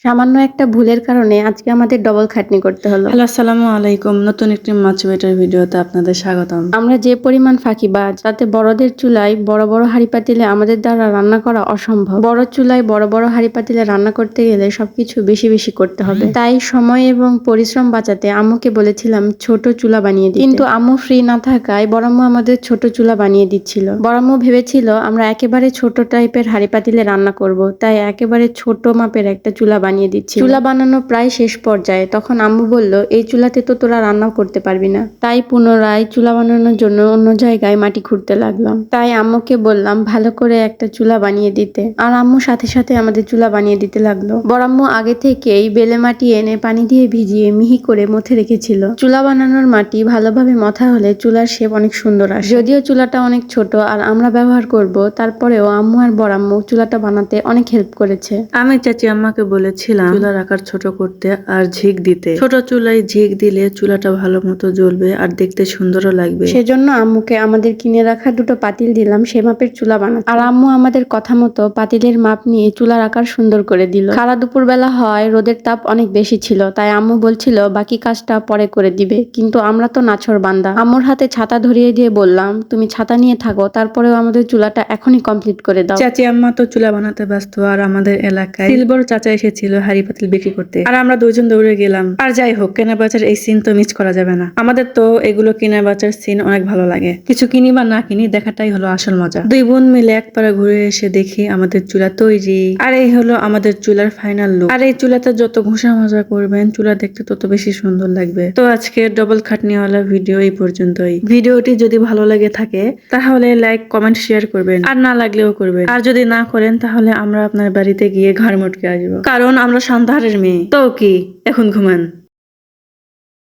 সামান্য একটা ভুলের কারণে আজকে আমাদের ডবল খাটনি করতে হলো। হ্যালো, আসসালামু আলাইকুম। নতুন একটি মাছ বেটার ভিডিওতে আপনাদের স্বাগতম। আমরা যে পরিমাণ ফাঁকিবাজ, তাতে বড়দের চুলায় বড় বড় হাঁড়ি পাতিলে আমাদের দ্বারা রান্না করা অসম্ভব। বড় চুলায় বড় বড় হাঁড়ি পাতিলে রান্না করতে গেলে সবকিছু বেশি বেশি করতে হবে। তাই সময় এবং পরিশ্রম বাঁচাতে আম্মুকে বলেছিলাম ছোট চুলা বানিয়ে দিতে, কিন্তু আম্মু ফ্রি না থাকায় বড়াম্মু আমাদের ছোট চুলা বানিয়ে দিচ্ছিল। বড়াম্মু ভেবেছিল আমরা একেবারে ছোট টাইপের হাঁড়ি পাতিলে রান্না করব, তাই একেবারে ছোট মাপের একটা চুলা বানিয়ে দিচ্ছি। চুলা বানানো প্রায় শেষ পর্যায়ে, তখন আম্মু বলল, এই চুলাতে তো তোরা রান্নাও করতে পারবি না। তাই পুনরায় চুলা বানানোর জন্য অন্য জায়গায় মাটি খুঁড়তে লাগলাম। তাই আম্মুকে বললাম ভালো করে একটা চুলা বানিয়ে দিতে, আর আম্মু সাথে সাথে আমাদের চুলা বানিয়ে দিতে লাগলো। বড় আম্মু আগে থেকেই বেলে মাটি এনে পানি দিয়ে ভিজিয়ে মিহি করে মথে রেখেছিল। চুলা বানানোর মাটি ভালোভাবে মথা হলে চুলার শেপ অনেক সুন্দর আসে। যদিও চুলাটা অনেক ছোট আর আমরা ব্যবহার করব, তারপরেও আম্মু আর বড় আম্মু চুলাটা বানাতে অনেক হেল্প করেছে। আমি চাচি আম্মাকে বলেছিলাম চুলার আকার ছোট করতে আর ঝিক দিতে। ছোট চুলায় ঝিক দিলে চুলাটা ভালো মতো জ্বলবে আর দেখতে সুন্দরও লাগবে। সেজন্য আম্মুকে আমাদের কিনে রাখা দুটো পাতিল দিলাম সে মাপের চুলা বানাতে, আর আম্মু আমাদের কথা মতো পাতিলের মাপ নিয়ে চুলার আকার সুন্দর করে দিল। খাড়া দুপুর বেলা হয়, রোদের তাপ অনেক বেশি ছিল, তাই আম্মু বলছিল বাকি কাজটা পরে করে দিবে, কিন্তু আমরা তো নাছোড় বান্দা। আম্মুর হাতে ছাতা ধরিয়ে দিয়ে বললাম, তুমি ছাতা নিয়ে থাকো, তারপরেও আমাদের চুলাটা এখনই কমপ্লিট করে দাও। চাচি আম্মা তো চুলা বানাতে ব্যস্ত, আর আমাদের এলাকায় সিলবর চাচা এসেছিল হাড়ি পাতিল বিক্রি করতে, আর আমরা দুজন দৌড়ে গেলাম। আর যাই হোক, কেনা বেচার এই সিন তো মিস করা যাবে না। আমাদের তো এগুলো কেনা বেচার সিন অনেক ভালো লাগে। কিছু কিনি বা না কিনি, দেখাটাই হলো আসল মজা। দুই বোন মিলে একবারে ঘুরে এসে দেখি আমাদের চুলা তৈরি, আর এই হলো আমাদের চুলার ফাইনাল লুক। আর এই চুলাতে যত ঘষা মজা করবেন, চুলা দেখতে তত বেশি সুন্দর লাগবে। তো আজকে ডবল খাটনিওয়ালা ভিডিও এই পর্যন্তই। ভিডিওটি যদি ভালো লেগে থাকে তাহলে লাইক, কমেন্ট, শেয়ার করবেন, আর না লাগলেও করবেন। আর যদি না করেন তাহলে আমরা আপনার বাড়িতে গিয়ে ঘর মটকে আসবো, কারণ আমরা সন্ধ্যারের মেয়ে। তো কি, এখন ঘুমান।